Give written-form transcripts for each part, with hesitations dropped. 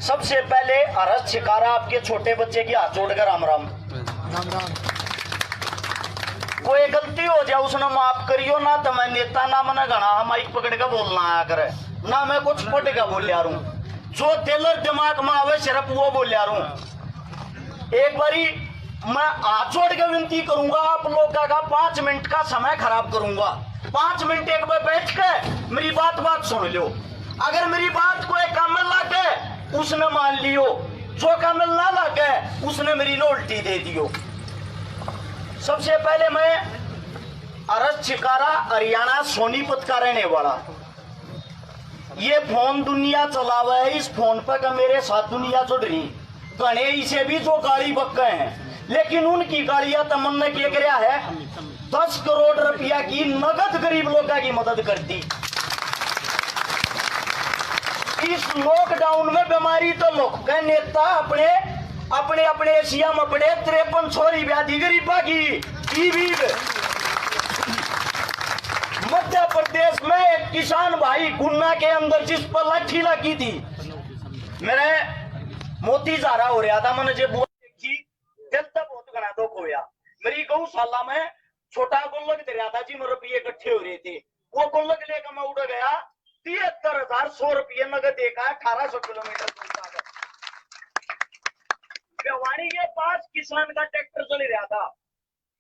सबसे पहले अरज छिकारा आपके छोटे बच्चे की हाथ जोड़कर राम राम। राम राम। कोई गलती हो जाए उसने माफ करियो ना, तो मैं नेता ना मना गणा माइक पकड़ के बोलना आया करे ना, मैं कुछ पट के बोल रहा हूं, जो दिल दिमाग में आवे सिर्फ वो बोल रहा हूं। एक बारी मैं हाथ जोड़ के विनती करूंगा आप लोग का 5 मिनट का समय खराब करूंगा। 5 मिनट एक बार बैठ के मेरी बात सुन लो। अगर मेरी बात को एक काम में लाके उसने मान लियो, जो काम में ना लाके उसने मेरी उल्टी दे दियो। सबसे पहले मैं अरज छिकारा हरियाणा सोनीपत का रहने वाला। ये फोन दुनिया चलावा है, इस फोन पर का मेरे साथ दुनिया जुड़ रही। गणे इसे भी जो गाड़ी बक्के हैं, लेकिन उनकी गाड़ियां तमन्ना किए गया है 10 करोड़ रुपया की नगद गरीब लोगों की मदद करती। इस लॉकडाउन में बीमारी तो लोग के नेता अपने अपने अपने एशिया में बड़े 53 छोरी व्याधि गरीबा की। मध्य प्रदेश में एक किसान भाई गुन्ना के अंदर जिस पर लाठी लगी थी, मेरे मोती जारा हो रहा था, मैंने जो देखी दिल तक बहुत घना दुख होया। मेरी गौशाला में छोटा गुल्लक दरिया था जी, मेरे रुपये इकट्ठे हो रहे थे, वो गुल्लक लेकर मैं उड़ गया 73,100 रुपये नगद देखा 1800 किलोमीटर दूर। भिवानी के पास किसान का ट्रैक्टर चल रहा था।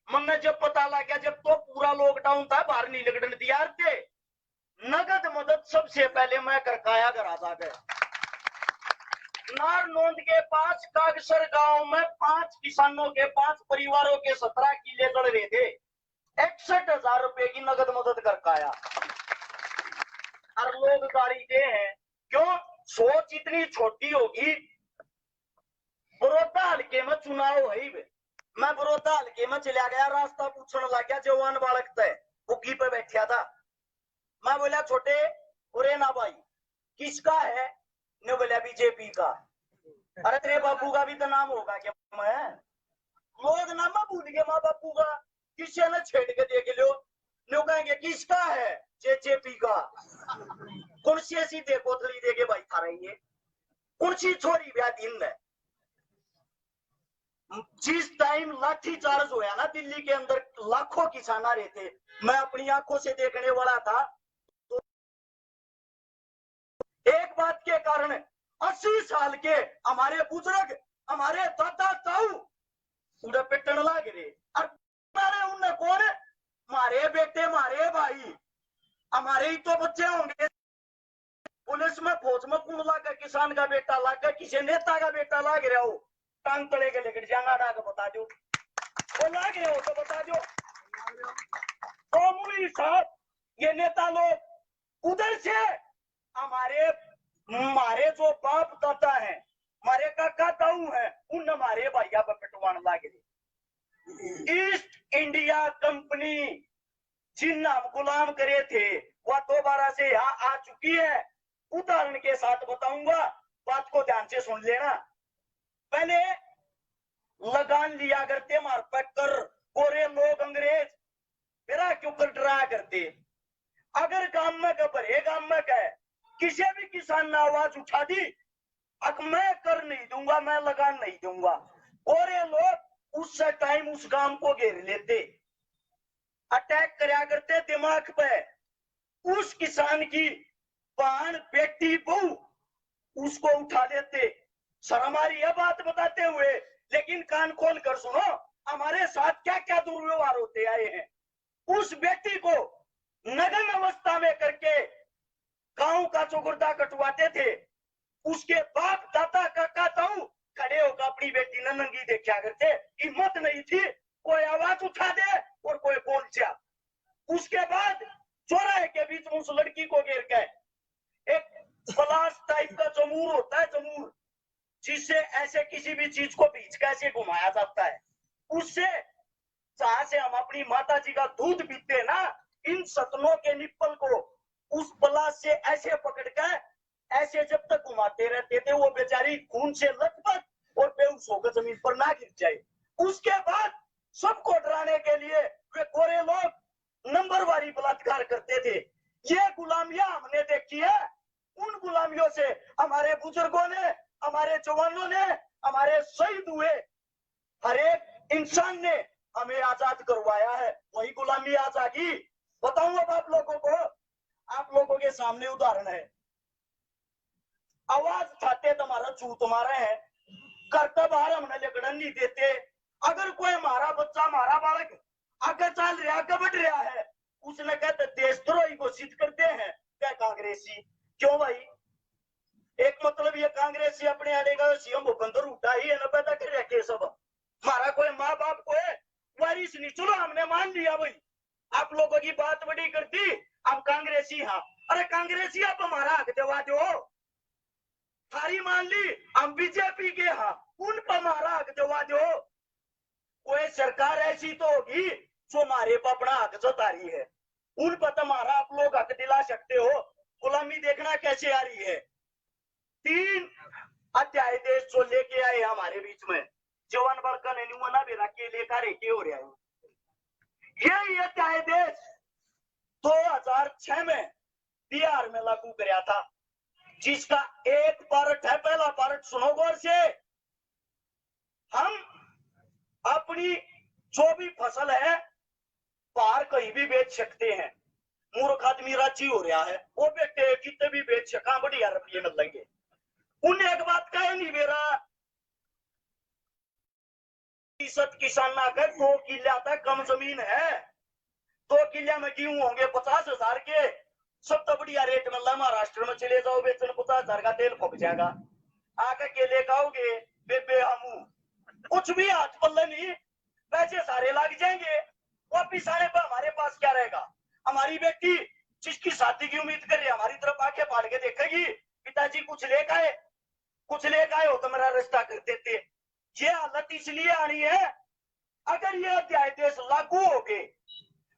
मैंने जब पता लगा, जब तो पूरा लॉकडाउन था, बाहर नहीं निकलने दिया थे, नगद मदद सबसे पहले मैं करकाया घर आ गए। नारनौंद के पास कागसर गांव में 5 किसानों के 5 परिवारों के 17 किले चढ़ रहे थे, 61,000 रुपए की नगद मदद करकाया। और लोग गाड़ी दे हैं, क्यों? सोच इतनी छोटी होगी। बड़ौदा हल्के में चुनाव है, मैं बड़ौदा हल्के में चला गया, रास्ता पूछने लग गया, जवान बालक तय बुग्गी पे बैठा था। मैं बोला छोटे उरे ना भाई किसका है? ने बोला बीजेपी का। अरे तेरे बापू का भी तो नाम होगा क्या? मैं लोग नाम भूल गए माँ बापू का, किसी ने छेड़ के देख लो, नो कहेंगे किसका है? जेजेपी का। कौन सी ऐसी दे कोतली देके भाई खा रही है? कौन सी छोरी ब्याह दिन है? जिस टाइम लाठी चार्ज होया ना दिल्ली के अंदर, लाखों किसान आ रहे थे, मैं अपनी आंखों से देखने वाला था। तो एक बात के कारण 80 साल के हमारे बुजुर्ग, हमारे दादा ताऊ उड़े पिटन लग रहे। और उन्हें कौन? मारे बेटे, मारे भाई, हमारे ही तो बच्चे होंगे। पुलिस में फौज में कौन लागा? किसान का बेटा लागा, किसी नेता का बेटा लाग रहा हो, टांग तले के लेकर जांगा डाक बता दो, वो लाग रहे हो तो बता दो। कौमुली साहब, ये नेता लोग उधर से हमारे जो बाप दादा है, हमारे काका ताऊ है, उन हमारे भैया पर पिटवान लाग रही। ईस्ट इंडिया कंपनी जिन हम गुलाम करे थे, वह दोबारा से यहाँ आ चुकी है। उदाहरण के साथ बताऊंगा, बात को ध्यान से सुन लेना। पहले लगान लिया करते मार पकड़ गोरे लोग अंग्रेज, मेरा क्यों कर डराया करते। अगर गांव में भरे गांव में कहे किसी भी किसान ने आवाज उठा दी, अब मैं कर नहीं दूंगा, मैं लगान नहीं दूंगा, गोरे लोग उस टाइम उस गांव को घेर लेते, अटैक कराया करते दिमाग पे। उस किसान की बहन बेटी बहू उसको उठा लेते। शर्म आ रही है बात बताते हुए, लेकिन कान खोल कर सुनो, हमारे साथ क्या क्या दुर्व्यवहार होते आए हैं। उस बेटी को नग्न अवस्था में करके गांव का चौगुर्दा कटवाते थे। उसके बाप दादा काका ताऊ खड़े होकर अपनी बेटी न नंगी देखा करते, हिम्मत नहीं थी कोई आवाज उठा दे और कोई बोल जा। उसके बाद चौराहे के बीच में उस लड़की को घेर के एक पलाश टाइप का जमूर होता है, जमूर, जिससे ऐसे किसी भी चीज को बीच कैसे घुमाया जाता है, उससे जहां से हम अपनी माता जी का दूध पीते ना, इन सतनों के निप्पल को उस पलाश से ऐसे पकड़ कर ऐसे जब तक घुमाते रहते थे, वो बेचारी खून से लथपथ और बेहोश होकर जमीन पर ना गिर जाए। उसके बाद सबको डराने के लिए वे गोरे लोग नंबरवारी बलात्कार करते थे। ये गुलामियां हमने देखी है उन गुलामियों से हमारे बुजुर्गों ने, हमारे जवानों ने, हमारे शहीद हुए हर एक इंसान ने हमें आजाद करवाया है। वही गुलामी आज आ गई। बताऊं अब आप लोगों को, आप लोगों के सामने उदाहरण है। आवाज उठाते तुम्हारा चू तुम्हारे है, करते बाहर हमने लिखड़न नहीं देते। अगर कोई हमारा बच्चा, हमारा बालक आगे चल रहा, आगे बढ़ रहा है, उसने कहते देशद्रोही घोषित करते हैं क्या कांग्रेसी? क्यों भाई? एक मतलब ये कांग्रेसी अपने आने का सीएम भूपेंद्र उठा ही है ना, पैदा कर रखे सब। हमारा कोई माँ बाप को है वारिस नहीं, चलो हमने मान लिया भाई, आप लोगों की बात बड़ी कर दी, हम कांग्रेसी। हाँ, अरे कांग्रेसी आप हमारा हक दिवा दो, सारी मान ली हम बीजेपी के, हाँ उन पर हमारा हक दिवा दो। कोई सरकार ऐसी तो होगी जो हमारे पर अपना हक जता रही है, उन पर तुम्हारा आप लोग हक दिला सकते हो। गुलामी देखना कैसे आ रही है। 3 अध्याय देश जो लेके आए हमारे बीच में, जवान बड़का ने नुना भी रखे लेकर के हो रहा है। ये अध्याय देश 2006 में बिहार में लागू कराया था, जिसका एक पार्ट है, पहला पार्ट सुनो गौर से। हम अपनी जो भी फसल है बाहर कहीं भी बेच सकते हैं। मूर्ख आदमी राजी हो रहा है, वो बेटे कितने भी बेच सका, बढ़िया रुपये मिल लेंगे। उन्हें एक बात कहे नहीं, मेरा किसान ना कर 2 किला तक कम जमीन है, 2 किले में गेहूं होंगे 50,000 के, सब तो बढ़िया रेट मिल रहा है। महाराष्ट्र में चले जाओ, बेचन 50,000 का तेल फक जाएगा। आके केले खाओगे बेबे हमू, कुछ भी हाथ पल्ले नहीं, पैसे सारे लग जाएंगे, वापिस आने पर हमारे पास क्या रहेगा? हमारी बेटी जिसकी शादी की उम्मीद कर रही है, हमारी तरफ आके फाड़ के देखेगी, पिताजी कुछ लेकर आए हो तो मेरा रिश्ता कर देते। ये हालत इसलिए आनी है, अगर ये अध्याय देश लागू हो गए,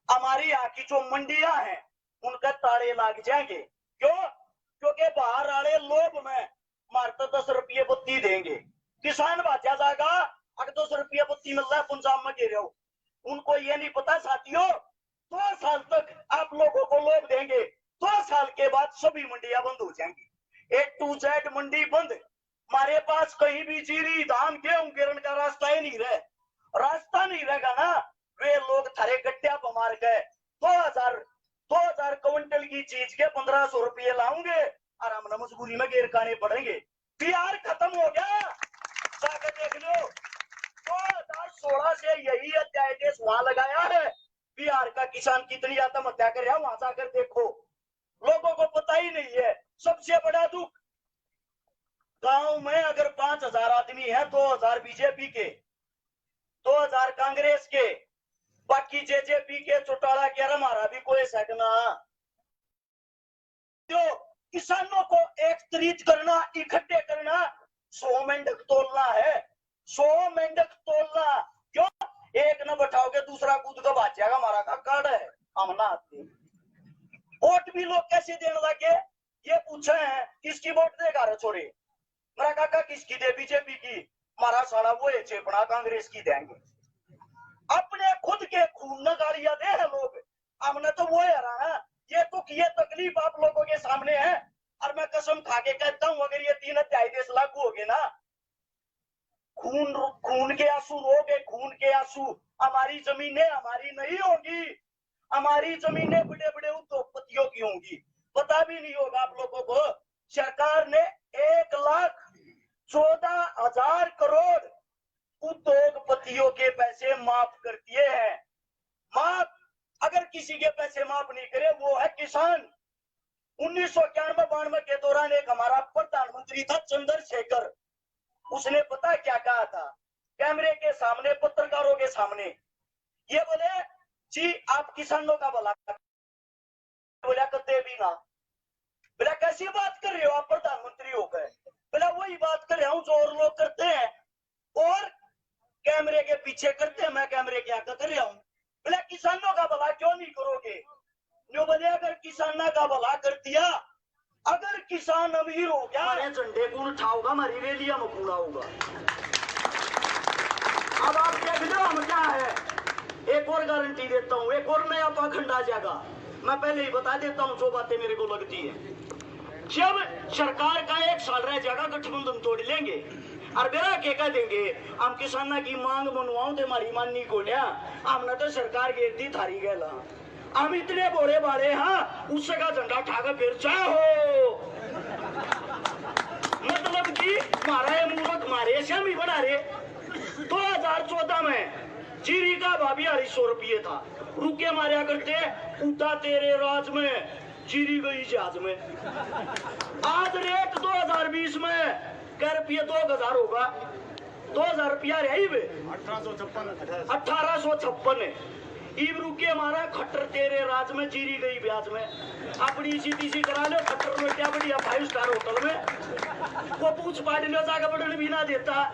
हमारी यहाँ की जो मंडियां हैं उनका ताले लग जाएंगे। क्यों? क्योंकि बाहर वाले लोभ में मारते 10 रुपये पत्ती देंगे, किसान बाजा जाएगा, अगर 10 रुपये पत्ती मिल रहा है पंजाब में गिरे हो। उनको ये नहीं पता साथियों, 2 साल तक आप लोगों को लोभ देंगे, 2 साल के बाद सभी मंडियां बंद हो जाएंगी। A to Z मंडी बंद। हमारे पास कहीं भी जीरी धान गेहूं गिरन का रास्ता ही नहीं रहे, रास्ता नहीं रहेगा ना। वे लोग थारे गट्टिया पर मार गए, 2000 क्विंटल की चीज के 1500 रुपये लाऊंगे और हमने मजबूरी में गिर खाने पड़ेंगे। बिहार खत्म हो गया, जाकर देख लो। 2016 से यही अध्याय देश वहां लगाया है। बिहार का किसान कितनी आत्महत्या कर रहा है वहां जाकर देखो, लोगों को पता ही नहीं है। सबसे बड़ा दुख, गांव में अगर 5,000 आदमी है, 2,000 बीजेपी के, 2,000 कांग्रेस के, बाकी जेजेपी के चौटाला के, हमारा भी कोई सकना। तो किसानों को एकत्रित करना, इकट्ठे करना, 100 मेंढक तोलना है, 100 मेंढक तोलना। क्यों? एक न बैठाओगे दूसरा कूद का भाग जाएगा, हमारा का कार्ड है हमना। वोट भी लोग कैसे देने लगे, ये पूछे हैं किसकी वोट देगा रे छोरे? मेरा काका किसकी दे? बीजेपी की। हमारा सारा वो है चेपड़ा कांग्रेस की देंगे। अपने खुद के खून न गालियां दे हैं लोग, हमने तो वो है रहा। ये तकलीफ आप लोगों के सामने है, और मैं कसम खा के कहता हूं, अगर ये 3 अध्याय देश लागू हो गए ना, खून के आंसू रोगे, खून के आंसू। हमारी जमीनें हमारी नहीं होगी, हमारी जमीनें बड़े बड़े उद्योगपतियों की होंगी। पता भी नहीं होगा आप लोगों को। सरकार ने 1,14,000 करोड़ उद्योगपतियों के पैसे माफ कर दिए हैं। माफ, अगर किसी के पैसे माफ नहीं करे वो है किसान। 1991-92 के दौरान एक हमारा प्रधानमंत्री था चंद्रशेखर, उसने पता क्या कहा था कैमरे के सामने, पत्रकारों के सामने? ये बोले जी आप किसानों का भला, बोला कते भी ना। बोला कैसी बात कर रहे हो आप, प्रधानमंत्री हो गए? बोला वही बात कर रहा हूं जो और लोग करते हैं और कैमरे के पीछे करते हैं, मैं कैमरे के आगे कर रहा हूं। बोला किसानों का भला क्यों नहीं करोगे? जो बोले अगर किसानों का भला कर दिया, अगर किसान अमीर हो गया, हमारे झंडे को उठाओगा, हमारी रैलियां में कूड़ा होगा। अब आप देख लो हम क्या है। एक और गारंटी देता हूं, एक और नया पाखंड आ जाएगा। मैं पहले ही बता देता हूं जो बातें मेरे को लगती है। जब सरकार का 1 साल रह जाएगा गठबंधन तोड़ लेंगे और बेरा के कह देंगे हम किसाना की मांग मनवाऊं तो हमारी माननी को लिया हमने तो सरकार गिर दी थारी गला हम इतने बोले बाड़े हाँ उससे का झंडा ठाकर फिर चाहो मतलब कि मारा है मूर्ख मारे से हम ही बना रहे 2014 में जीरी का भाभी 250 रुपये था रुके मारा करते उता तेरे राज में जीरी गई जहाज में आज रेट 2020 में क्या रुपये 2000 होगा 2000 रुपया रही 1856 ईब रुके हमारा खट्टर तेरे राज में जीरी गई ब्याज में अपनी सीधी करा लो खट्टर में क्या बढ़िया 5 स्टार होटल में वो पूछ पाट लो जाकर बढ़ने भी ना देता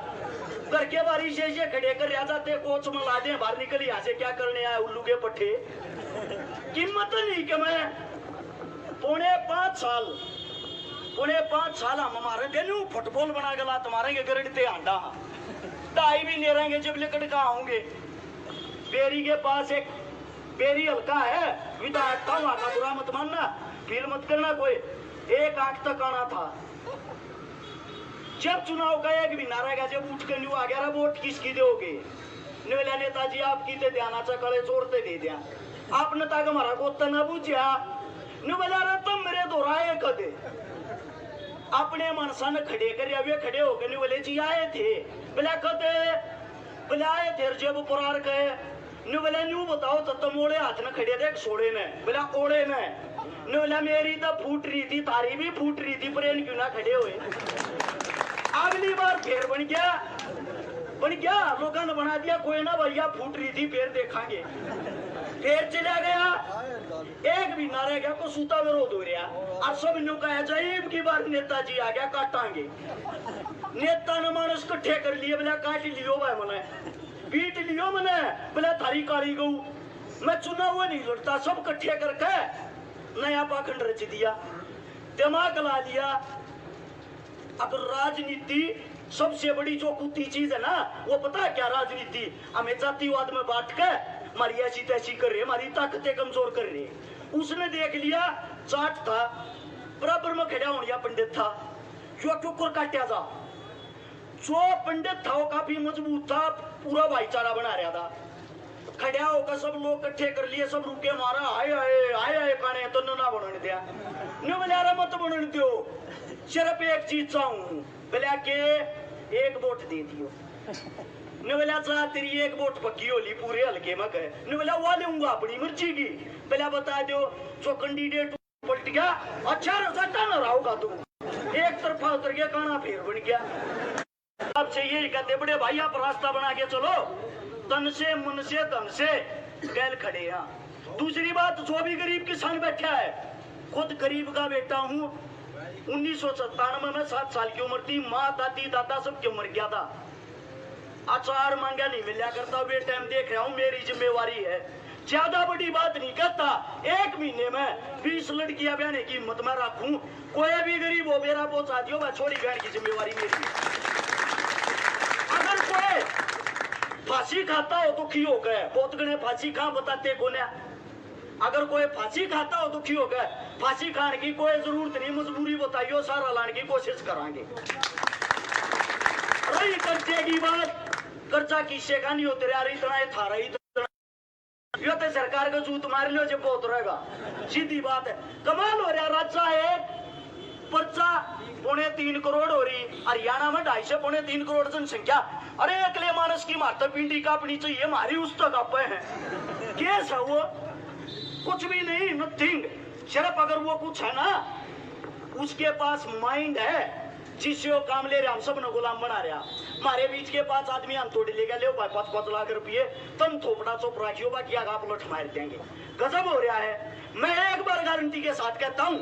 घर के बारी से खड़े कर रहा जाते कोच में ला दे बाहर निकल यहाँ से क्या करने आए उल्लू के पट्टे कीमत नहीं कि मैं पौने 5 साल हम हमारे दिन फुटबॉल बना के ला तुम्हारे गरड़ते आंडा ढाई भी ले रहेंगे जब लेकर कहा होंगे बेरी के पास एक बेरी हल्का है विधायक था वहां का बुरा मत मानना फील मत करना कोई 1 आंख तक आना था जब चुनाव का एक भी नारा गया जब उठ के न्यू आ गया वोट किसकी दोगे निवला नेताजी आपकी ते ध्यानाचा कळे चोरते दे दिया आपने तक हमारा गोता न बुझ्या निवला रे तुम मेरे दोहराए कदे अपने मनसा ने खड़े कर वे खड़े होकर निवले जी आए थे बोला कदे बोला आए थे जब पुरार गए निवला न्यू बताओ तो तुम ओड़े हाथ में खड़े थे सोड़े ने बोला ओड़े ने निवला मेरी तो फूट रही थी तारी भी फूट रही थी पर क्यों ना खड़े हुए अगली बार फिर बन गया लोगों ने बना दिया कोई ना भैया फूट रही थी फिर देखांगे फिर चला गया एक भी ना रह गया को सूता विरोध हो रहा और सब न्यू कहा जाइब की बार नेताजी आ गया काटांगे नेता ने मानस कट्ठे कर लिए बोला काट लियो भाई मने पीट लियो मने बोला थारी काली गऊ मैं चुना हुआ नहीं लड़ता सब कट्ठे करके नया पाखंड रच दिया दिमाग ला दिया अब राजनीति सबसे बड़ी जो कुत्ती चीज है ना वो पता है क्या राजनीति हमें जातिवाद में बांट के हमारी ऐसी तैसी कर रही है हमारी ताकतें कमजोर कर रही है उसने देख लिया चाट था बराबर में खड़ा होने पंडित था जो टुकर काटा था जो पंडित था वो काफी मजबूत था पूरा भाईचारा बना रहा था खड़ा होकर सब लोग इकट्ठे कर लिए सब रुके मारा आए आए आए काने तो ना बनने दिया न बोला मत बनने दो सिर्फ एक चीज चाहूं बोला के 1 वोट दे दियो न बोला चाह तेरी 1 वोट पक्की होली पूरे हल्के में कहे न बोला वो लूंगा अपनी मर्जी की बोला बता दो जो कैंडिडेट पलट गया अच्छा रजाता न रहोगा तुम एक तरफा उतर गया काना फिर बन गया अब से यही कहते बड़े भाई आप रास्ता बना के चलो तन से मन से धन से गैल खड़े यहाँ दूसरी बात जो भी गरीब किसान बैठा है खुद गरीब का बेटा हूँ 1997 में 7 साल की उम्र थी माँ दादी दादा सब क्यों मर गया था अचार मांगा नहीं मिला करता वे टाइम देख रहा हूँ मेरी जिम्मेवारी है ज्यादा बड़ी बात नहीं करता 1 महीने में 20 लड़कियां बहने की हिम्मत में रखूं कोई भी गरीब हो मेरा पहुंचा दियो मैं छोड़ी बहन की जिम्मेवारी मेरी अगर कोई फांसी खाता हो तो क्यों हो गए बहुत गणे फांसी कहां बताते कोने अगर कोई फांसी खाता हो तो क्यों हो गए फांसी खाने की कोई जरूरत नहीं मजबूरी बताइयो सारा लाने की कोशिश करांगे रही कर्जे की बात कर्जा किससे का नहीं होते यार इतना ही था रही यो तो सरकार का जूत मार लो जब बहुत रहेगा सीधी बात है कमाल हो रहा राजा है पर्चा 3.25 करोड़ हो रही हरियाणा में 2.5 से 3.25 करोड़ जनसंख्या अरे अगले मानस की माता पिंडी कापनी चाहिए हमारी उस तक आप है केस है वो कुछ भी नहीं नथिंग सिर्फ अगर वो कुछ है ना उसके पास माइंड है जिससे वो काम ले रहे हम सब ने गुलाम बना रहा हमारे बीच के पास आदमी हम तोड़ लेगा ले 5-5 लाख रुपये तुम थोपड़ा चोप रखियो बाकी आगे आप लौट मार देंगे गजब हो रहा है मैं एक बार गारंटी के साथ कहता हूँ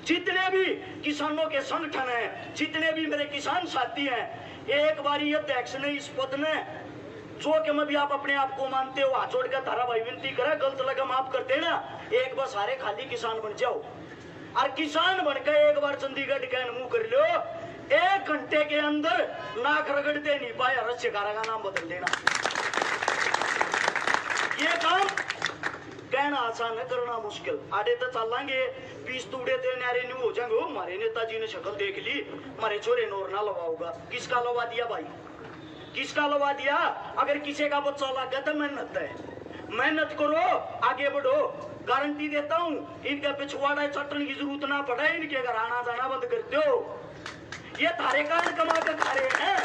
जितने भी किसानों के संगठन हैं जितने भी मेरे किसान साथी हैं एक बार ये अध्यक्ष ने इस पद ने जो कि मैं भी आप अपने आप को मानते हो हाथ जोड़ कर धारा भाई विनती करे गलत लगा माफ करते ना एक बार सारे खाली किसान बन जाओ और किसान बनकर एक बार चंडीगढ़ का मुंह कर लो 1 घंटे के अंदर नाक रगड़ते नहीं पाया रस्यकारा का नाम बदल देना ये काम कहना आसान है करना मुश्किल। आड़े तो चलेंगे 20 तूड़े तेरे नारे न्यू हो जाएंगे। हमारे नेताजी ने शक्ल देख ली, हमारे छोरे नोर ना लवाऊगा। किसका लवा दिया भाई, किसका लवा दिया? अगर किसी का बच्चा लगा तो मेहनत है, मेहनत करो, आगे बढ़ो। गारंटी देता हूं इनके पिछवाड़ा चटने की जरूरत ना पड़े, इनके घर आना जाना बंद कर दो। ये थारे कान कमा कर खा रहे हैं।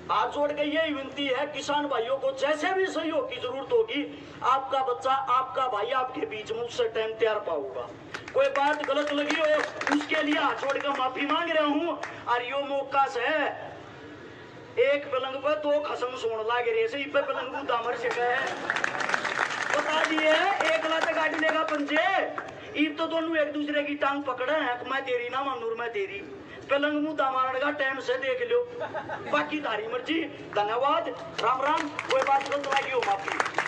हाथ जोड़ के यही विनती है किसान भाइयों को, जैसे भी सहयोग की जरूरत होगी, आपका बच्चा आपका भाई आपके बीच में उससे टाइम तैयार पाऊंगा। कोई बात गलत लगी हो उसके लिए हाथ जोड़ कर माफी मांग रहा हूं। और यो मौका से एक पलंग पर 2 खसम सोन लागे रे से इपे पलंग दामर से बता दिए एक लाते गाड़ी लेगा पंजे। इब तो दोनों एक दूसरे की टांग पकड़े हैं, मैं तेरी ना मानूर मैं तेरी। पलंग मुंह दामारण का टाइम से देख लो, बाकी तारी मर्जी। धन्यवाद, राम राम। कोई बात गलत लगी हो माफी।